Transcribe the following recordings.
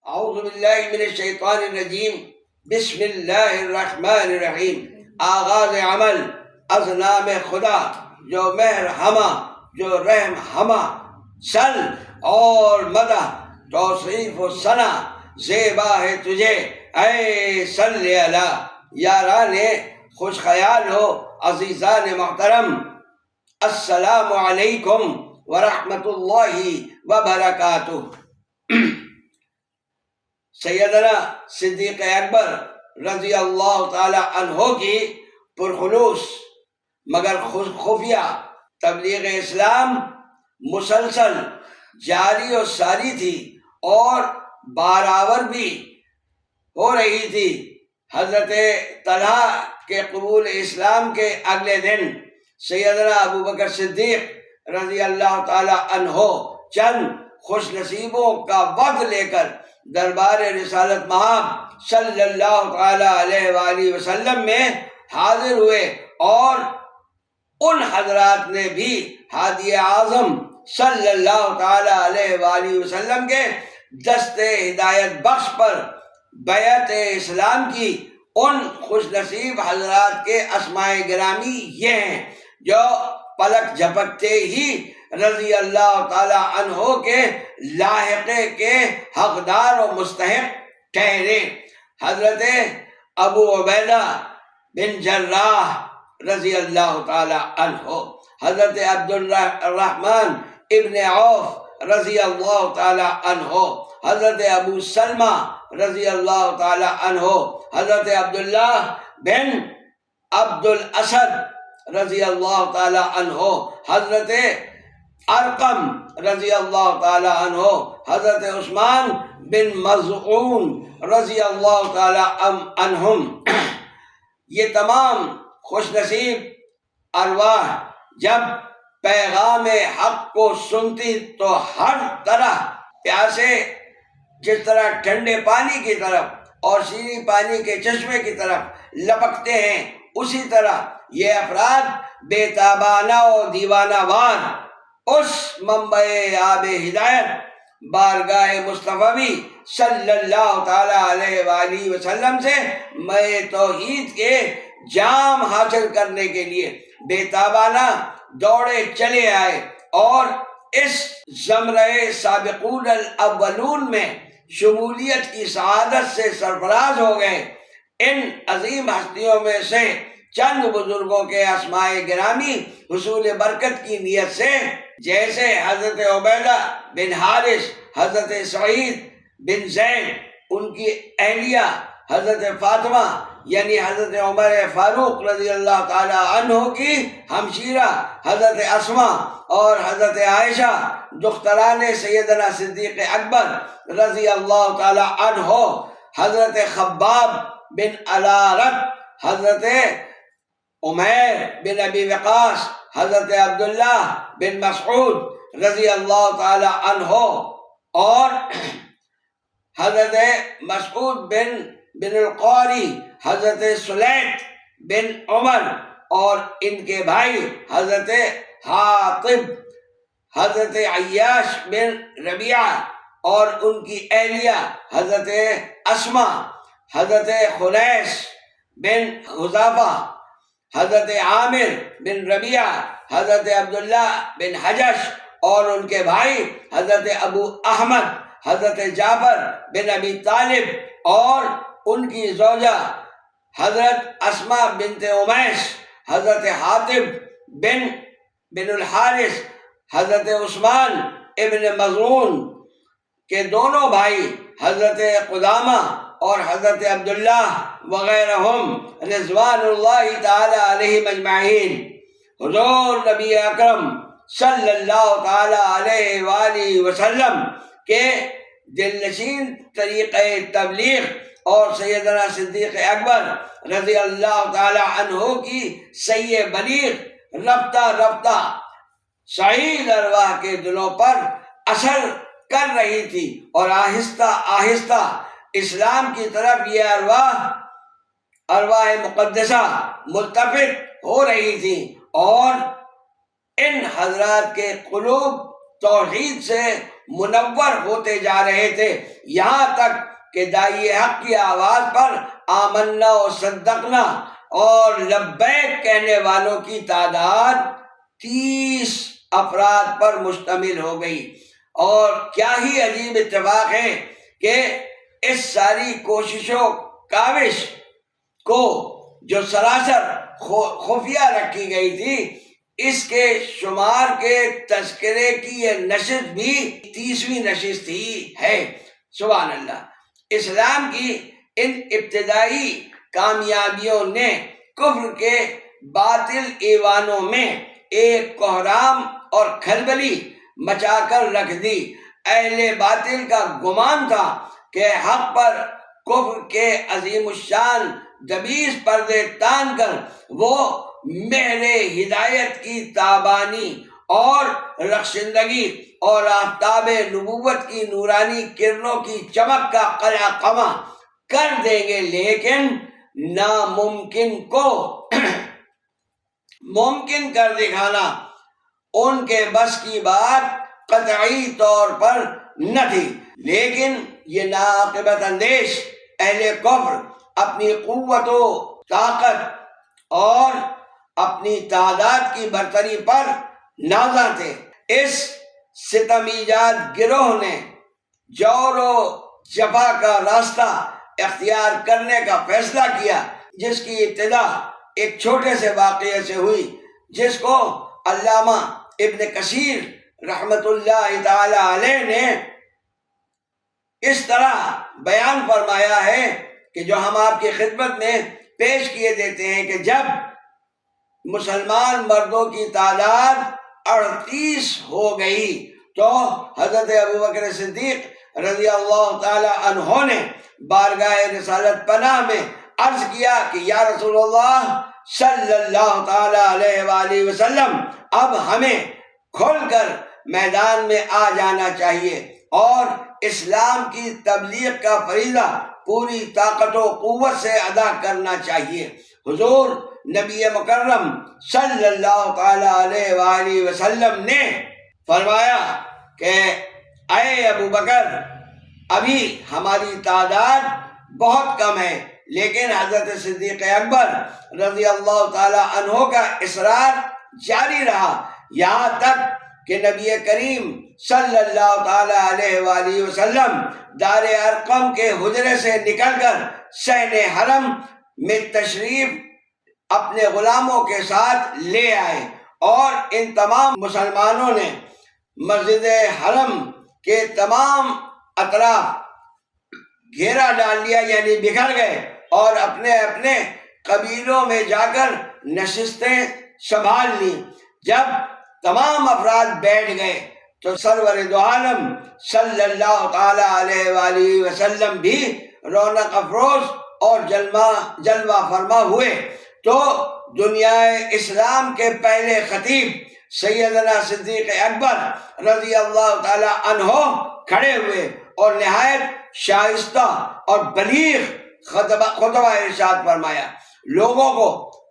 اعوذ باللہ من الشیطان الرجیم، بسم اللہ الرحمن الرحیم۔ آغاز عمل از نام خدا جو مہر ہما جو رحم ہما، سل اور مدح توصیف و ثنا زیبا ہے تجھے اے صلی علی۔ یاران خوش خیال ہو، عزیزان محترم، السلام علیکم ورحمۃ اللہ وبرکاتہ۔ سیدنا صدیق اکبر رضی اللہ تعالی عنہ کی پرخلوص مگر خفیہ تبلیغ اسلام مسلسل جاری و ساری تھی اور بارآور بھی ہو رہی تھی۔ حضرت طلحہ کے قبول اسلام کے اگلے دن سیدنا ابو بکر صدیق رضی اللہ تعالی عنہ چند خوش نصیبوں کا وقت لے کر دربار رسالت مآب صلی اللہ تعالی علیہ وآلہ وسلم میں حاضر ہوئے، اور ان حضرات نے بھی ہادی اعظم صلی اللہ تعالی علیہ وآلہ وسلم کے دست ہدایت بخش پر بیعت اسلام کی۔ ان خوش نصیب حضرات کے اسماء گرامی یہ ہیں جو پلک جھپکتے ہی رضی اللہ تعالی عنہ کے لاحقے کے حقدار و مستحق ٹھہرے۔ حضرت ابو عبیدہ بن جراح رضی اللہ تعالی عنہ، حضرت عبد الرحمن ابن عوف رضی اللہ تعالی عنہ، حضرت ابو سلمہ رضی اللہ تعالی عنہ، حضرت عبداللہ بن عبد الاسد رضی اللہ تعالی عنہ، حضرت ارقم رضی اللہ تعالی عنہ، حضرت عثمان بن مظعون رضی اللہ تعالی عنہم۔ یہ تمام خوش نصیب ارواح جب پیغام حق کو سنتی تو ہر طرح پیاسے جس طرح ٹھنڈے پانی کی طرف اور شیریں پانی کے چشمے کی طرف لپکتے ہیں، اسی طرح یہ افراد بے تابانہ و دیوانہ وار اس منبع آب ہدایت بارگاہ مصطفی صلی اللہ تعالی علیہ وآلہ وسلم سے مے توحید کے جام حاصل کرنے کے لیے بے تابانہ دوڑے چلے آئے، اور اس زمرہ سابقون الاولون میں شمولیت کی سعادت سے سرفراز ہو گئے۔ ان عظیم ہستیوں میں سے چند بزرگوں کے اسماء گرامی حصول برکت کی نیت سے، جیسے حضرت عبیدہ بن حارث، حضرت سعید بن زید، ان کی اہلیہ حضرت فاطمہ یعنی حضرت عمر فاروق رضی اللہ تعالی عنہ کی ہمشیرہ حضرت اسماء، اور حضرت عائشہ دختران سیدنا صدیق اکبر رضی اللہ تعالی عنہ، حضرت خباب بن الارت، حضرت عمیر بن ابی وقاص، حضرت عبداللہ بن مسعود رضی اللہ تعالی عنہ، اور حضرت مسعود بن القاری، حضرت سلیط بن عمر اور ان کے بھائی حضرت حاطب، حضرت عیاش بن ربیعہ اور ان کی اہلیہ حضرت اسماء، حضرت خنیس بن حذافہ، حضرت عامر بن ربیعہ، حضرت عبداللہ بن حجش اور ان کے بھائی حضرت ابو احمد، حضرت جعفر بن ابی طالب اور ان کی زوجہ حضرت اسماء بنت امیس، حضرت حاطب بن الحارث، حضرت عثمان ابن مظعون کے دونوں بھائی حضرت قدامہ اور حضرت عبداللہ وغیرہم رضوان اللہ تعالی علیہم اجمعین۔ حضور نبی اکرم صلی اللہ تعالی علیہ وآلہ وسلم کے دل نشین طریقہ تبلیغ اور سیدنا صدیق اکبر رضی اللہ تعالی عنہ کی سعی بلیغ رفتہ رفتہ سعید ارواح کے دلوں پر اثر کر رہی تھی، اور آہستہ آہستہ اسلام کی طرف یہ ارواح مقدسہ ملتفت ہو رہی تھی، اور ان حضرات کے قلوب توحید سے منور ہوتے جا رہے تھے، یہاں تک کہ داعی حق کی آواز پر آمنا و صدقنا اور لبیک کہنے والوں کی تعداد 30 افراد پر مشتمل ہو گئی۔ اور کیا ہی عجیب اتفاق ہے کہ اس ساری کوششوں کاوش کو جو سراسر خفیہ رکھی گئی تھی، اس کے شمار کے تذکرے کی یہ نشست بھی 30ویں نشست ہی ہے۔ سبحان اللہ۔ اسلام کی ان ابتدائی کامیابیوں نے کفر کے باطل ایوانوں میں ایک کوہرام اور کھلبلی مچا کر رکھ دی۔ اہل باطل کا گمان تھا کہ حق پر کفر کے عظیم الشان دبیس پردے تان کر وہ مہر ہدایت کی تابانی اور رخشندگی اور آفتاب نبوت کی نورانی کرنوں کی چمک کا قلع قمع کر دیں گے، لیکن ناممکن کو ممکن کر دکھانا ان کے بس کی بات قطعی طور پر نہ تھی۔ لیکن یہ ناعاقبت اندیش اہل کفر اپنی قوت و طاقت اور اپنی تعداد کی برتری پر نازاں تھے۔ اس ستم ایجاد گروہ نے جور و جفا کا راستہ اختیار کرنے کا فیصلہ کیا، جس کی ابتدا ایک چھوٹے سے واقعے سے ہوئی، جس کو علامہ ابن کثیر رحمت اللہ تعالی علیہ نے اس طرح بیان فرمایا ہے کہ جو ہم آپ کی خدمت میں پیش کیے دیتے ہیں کہ جب مسلمان مردوں کی تعداد 38 ہو گئی تو حضرت ابوبکر صدیق رضی اللہ تعالی عنہ نے بارگاہ رسالت پناہ میں عرض کیا کہ یا رسول اللہ صلی اللہ تعالی علیہ وآلہ وسلم، اب ہمیں کھل کر میدان میں آ جانا چاہیے اور اسلام کی تبلیغ کا فریضہ پوری طاقت و قوت سے ادا کرنا چاہیے۔ حضور نبی مکرم صلی اللہ تعالی علیہ وآلہ وسلم نے فرمایا کہ اے ابو بکر، ابھی ہماری تعداد بہت کم ہے، لیکن حضرت صدیق اکبر رضی اللہ تعالی عنہ کا اصرار جاری رہا، یہاں تک کہ نبی کریم صلی اللہ تعالی علیہ وآلہ وسلم دار ارقم کے حجرے سے نکل کر صحن حرم میں تشریف اپنے غلاموں کے ساتھ لے آئے، اور ان تمام مسلمانوں نے مسجد حرم کے تمام اطراف گھیرا ڈال لیا، یعنی بکھر گئے اور اپنے اپنے قبیلوں میں جا کر نشستیں سنبھال لی۔ جب تمام افراد بیٹھ گئے تو سرور دو عالم صلی اللہ تعالی علیہ وآلہ وسلم بھی رونق افروز اور جلوہ فرما ہوئے تو دنیا اسلام کے پہلے خطیب سیدنا صدیق اکبر رضی اللہ تعالی عنہ کھڑے ہوئے اور نہایت شائستہ اور بلیغ خطبہ ارشاد فرمایا۔ لوگوں کو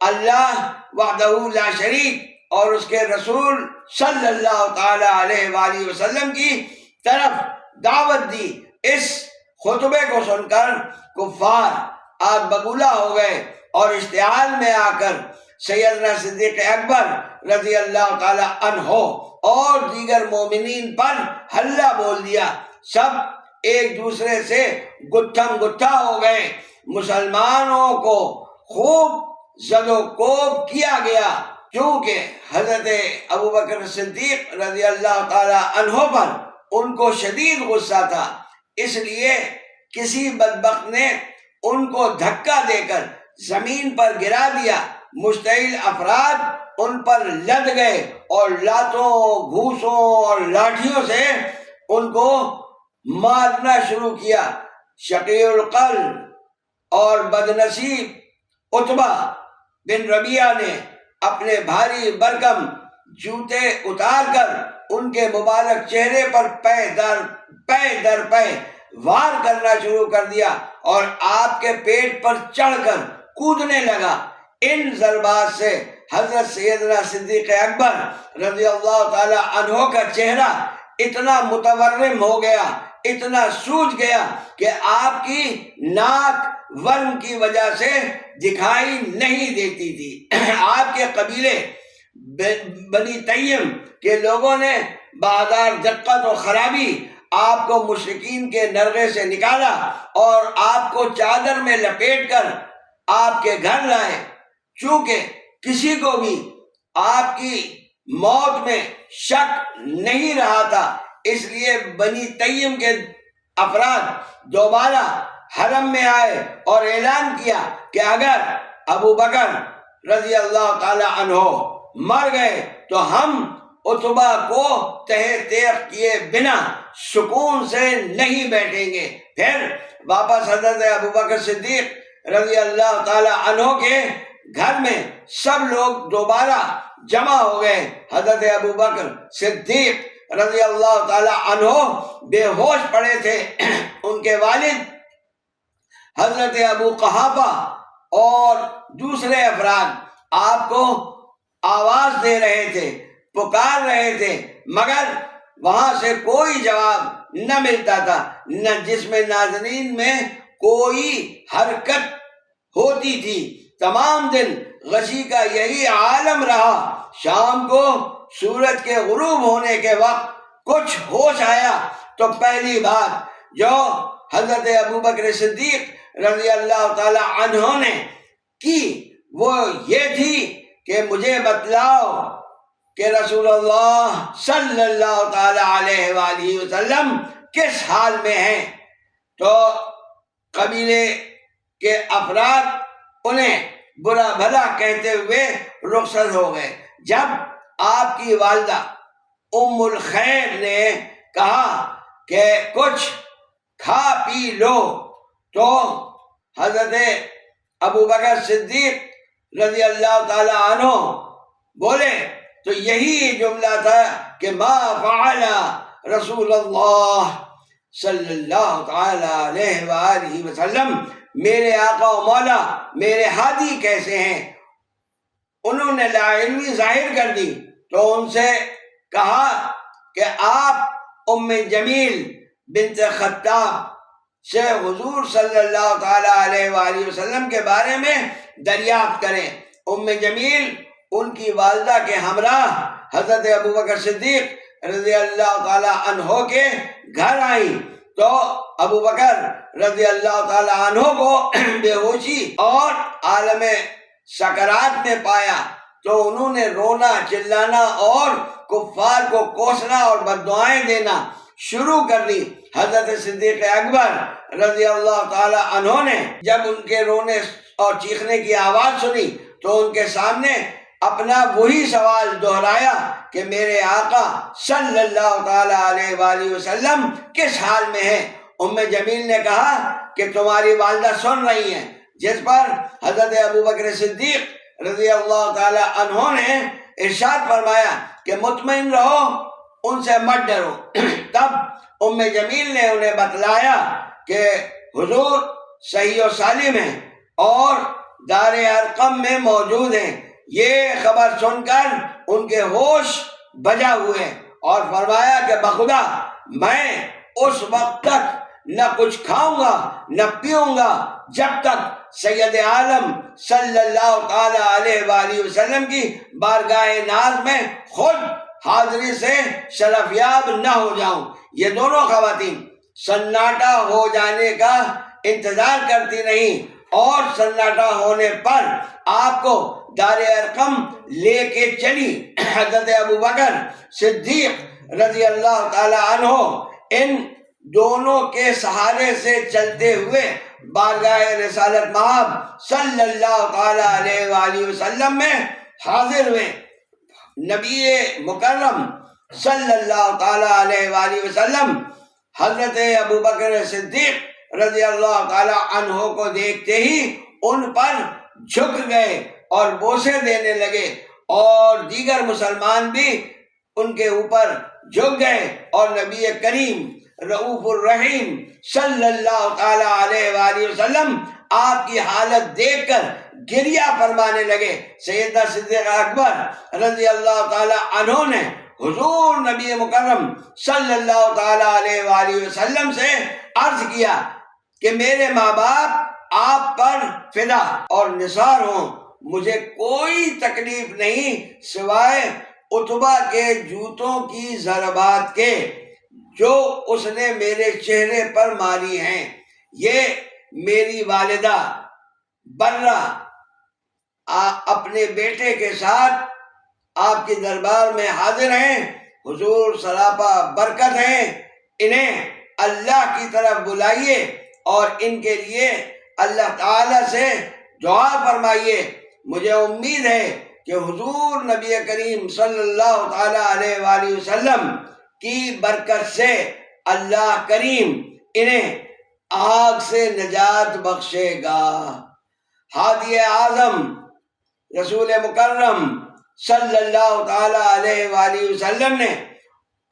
اللہ وحدہ لا شریک اور اس کے رسول صلی اللہ تعالی علیہ وآلہ وسلم کی طرف دعوت دی۔ اس خطبے کو سن کر کفار آگ بگولا ہو گئے اور اشتعال میں آ کر سیدنا صدیق اکبر رضی اللہ تعالی عنہ اور دیگر مومنین پر حلہ بول دیا۔ سب ایک دوسرے سے گتھم گتھا ہو گئے۔ مسلمانوں کو خوب زد و کوب کیا گیا، کیونکہ حضرت ابوبکر صدیق رضی اللہ تعالی عنہ پر ان کو شدید غصہ تھا، اس لیے کسی بدبخت نے ان کو دھکا دے کر زمین پر گرا دیا۔ مشتعل افراد ان پر لد گئے اور لاتوں، گھوسوں اور لاٹھیوں سے ان کو مارنا شروع کیا۔ شقی القلب اور بدنصیب عتبہ بن ربیعہ نے اپنے بھاری برکم جوتے اتار کر ان کے مبارک چہرے پر پے در پے وار کرنا شروع کر دیا اور آپ کے پیٹ پر چڑھ کر کودنے لگا۔ ان ضربات سے حضرت سیدنا صدیق اکبر رضی اللہ تعالی عنہ کا چہرہ اتنا متورم ہو گیا، اتنا سوج گیا کہ آپ کی ناک ورم کی وجہ سے دکھائی نہیں دیتی تھی۔ آپ کے قبیلے بنی تیم کے لوگوں نے بازار دقت و خرابی آپ کو مشرکین کے نرغے سے نکالا اور آپ کو چادر میں لپیٹ کر آپ کے گھر لائے۔ چونکہ کسی کو بھی آپ کی موت میں شک نہیں رہا تھا، اس لیے بنی تیم کے افراد دوبارہ حرم میں آئے اور اعلان کیا کہ اگر ابو بکر رضی اللہ تعالی عنہ مر گئے تو ہم عتبہ کو تہہ تیغ کیے بنا سکون سے نہیں بیٹھیں گے۔ پھر واپس حضرت ابو بکر صدیق رضی اللہ تعالی عنہ کے گھر میں سب لوگ دوبارہ جمع ہو گئے۔ حضرت ابو بکر صدیق رضی اللہ تعالی عنہ بے ہوش پڑے تھے۔ ان کے والد حضرت ابو قحافہ اور دوسرے افراد آپ کو آواز دے رہے تھے، پکار رہے تھے، مگر وہاں سے کوئی جواب نہ ملتا تھا، نہ جسم ناظرین میں کوئی حرکت ہوتی تھی۔ تمام دن غشی کا یہی عالم رہا۔ شام کو سورج کے غروب ہونے کے وقت کچھ ہوش آیا تو پہلی بات جو حضرت ابو بکر صدیق رضی اللہ تعالی عنہ نے کی وہ یہ تھی کہ مجھے بتلاؤ کہ رسول اللہ صلی اللہ تعالی علیہ وآلہ وسلم کس حال میں ہیں۔ تو قبیلے کے افراد انہیں برا بھلا کہتے ہوئے رخصت ہو گئے۔ جب آپ کی والدہ ام الخیر نے کہا کہ کچھ کھا پی لو تو حضرت ابو بکر صدیق رضی اللہ تعالی عنہ بولے تو یہی جملہ تھا کہ ما فعل رسول اللہ صلی اللہ تعالی علیہ وآلہ وسلم، میرے آقا و مولا میرے ہادی کیسے ہیں۔ انہوں نے لا علمی ظاہر کر دی تو ان سے کہا کہ آپ ام جمیل بنت خطاب سے حضور صلی اللہ تعالی علیہ وآلہ وسلم کے بارے میں دریافت کریں۔ ام جمیل ان کی والدہ کے ہمراہ حضرت ابو بکر صدیق رضی اللہ تعالی عنہ کے گھر آئیں تو ابو بکر رضی اللہ تعالی عنہ کو بے ہوشی اور عالم سکرات میں پایا تو انہوں نے رونا چلانا اور کفار کو کوسنا اور بددعائیں دینا شروع کر دی۔ حضرت صدیق اکبر رضی اللہ تعالی عنہ نے جب ان کے رونے اور چیخنے کی آواز سنی تو ان کے سامنے اپنا وہی سوال دہرایا کہ میرے آقا صلی اللہ تعالی علیہ وآلہ وسلم کس حال میں ہیں۔ ام جمیل نے کہا کہ تمہاری والدہ سن رہی ہیں، جس پر حضرت ابو بکر صدیق رضی اللہ تعالی عنہ نے ارشاد فرمایا کہ مطمئن رہو، ان سے مت ڈرو۔ تب ام جمیل نے انہیں بتلایا کہ حضور صحیح و سالم ہیں اور دار ارقم میں موجود ہیں۔ یہ خبر سن کر ان کے ہوش بجا ہوئے اور فرمایا کہ بخدا میں اس وقت تک نہ کچھ کھاؤں گا نہ پیوں گا جب تک سید عالم صلی اللہ تعالی علیہ وآلہ وسلم کی بارگاہ ناز میں خود حاضری سے شرفیاب نہ ہو جاؤں۔ یہ دونوں خواتین سناٹا ہو جانے کا انتظار کرتی نہیں اور سناٹا ہونے پر آپ کو دار ارقم لے کے چلی۔ حضرت ابو بکر صدیق رضی اللہ تعالی عنہ ان دونوں کے سہارے سے چلتے ہوئے بارگاہ رسالت مآب صلی اللہ تعالی علیہ وآلہ وسلم میں حاضر ہوئے۔ نبی مکرم صلی اللہ تعالی علیہ وآلہ وسلم حضرت ابو بکر صدیق رضی اللہ تعالی عنہ کو دیکھتے ہی ان پر جھک گئے اور بوسے دینے لگے اور دیگر مسلمان بھی ان کے اوپر جھک گئے اور نبی کریم رؤوف الرحیم صلی اللہ تعالی علیہ وآلہ وسلم آپ کی حالت دیکھ کر گریہ فرمانے لگے۔ سیدنا صدیق اکبر رضی اللہ تعالی عنہ نے حضور نبی مکرم صلی اللہ تعالی علیہ وآلہ وسلم سے عرض کیا کہ میرے ماں باپ آپ پر فدا اور نثار ہوں، مجھے کوئی تکلیف نہیں سوائے عتبہ کے جوتوں کی ضربات کے جو اس نے میرے چہرے پر ماری ہیں۔ یہ میری والدہ برہ اپنے بیٹے کے ساتھ آپ کے دربار میں حاضر ہیں، حضور سراپا برکت ہیں، انہیں اللہ کی طرف بلائیے اور ان کے لیے اللہ تعالی سے دعا فرمائیے۔ مجھے امید ہے کہ حضور نبی کریم صلی اللہ تعالی علیہ وآلہ وسلم کی برکت سے اللہ کریم انہیں آگ سے نجات بخشے گا۔ ہادی اعظم رسول مکرم صلی اللہ تعالی علیہ وآلہ وسلم نے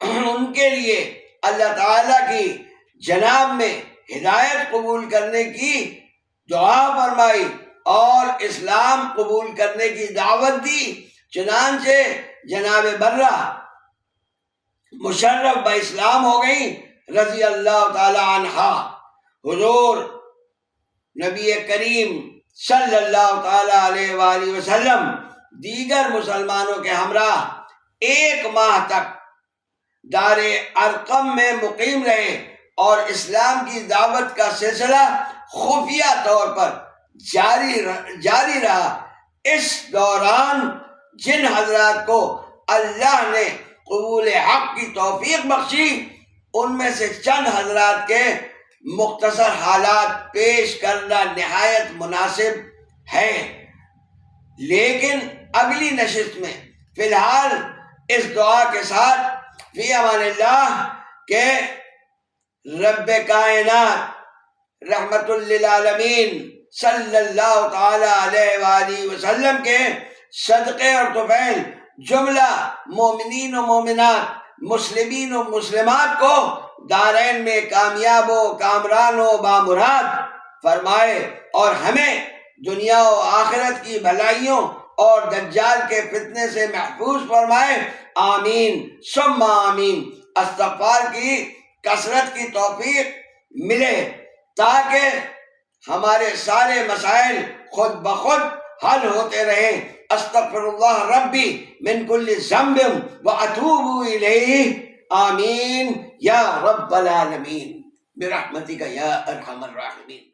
ان کے لیے اللہ تعالیٰ کی جناب میں ہدایت قبول کرنے کی دعا فرمائی اور اسلام قبول کرنے کی دعوت دی، چنانچہ جناب برہ مشرف با اسلام ہو گئی رضی اللہ تعالی عنہا۔ حضور نبی کریم صلی اللہ تعالی علیہ وآلہ وسلم دیگر مسلمانوں کے ہمراہ 1 ماہ تک دار ارقم میں مقیم رہے اور اسلام کی دعوت کا سلسلہ خفیہ طور پر جاری رہا۔ اس دوران جن حضرات کو اللہ نے قبول حق کی توفیق بخشی ان میں سے چند حضرات کے مختصر حالات پیش کرنا نہایت مناسب ہے، لیکن اگلی نشست میں فی الحال اس دعا کے ساتھ فی امان اللہ کہ رب کائنات رحمت للعالمین صلی اللہ تعالی علیہ وآلہ وسلم کے صدقے اور طفیل جملہ مومنین و مومنات، مسلمین و مسلمات کو دارین میں کامیاب و کامران و بامراد فرمائے اور ہمیں دنیا و آخرت کی بھلائیوں اور دجال کے فتنے سے محفوظ فرمائے۔ آمین ثم آمین۔ استغفار کی کثرت کی توفیق ملے تاکہ ہمارے سارے مسائل خود بخود حل ہوتے رہیں۔ استغفر اللہ ربی من کل ذنب واتوب الیہ۔ آمین یا رب العالمین برحمتک یا ارحم الراحمین۔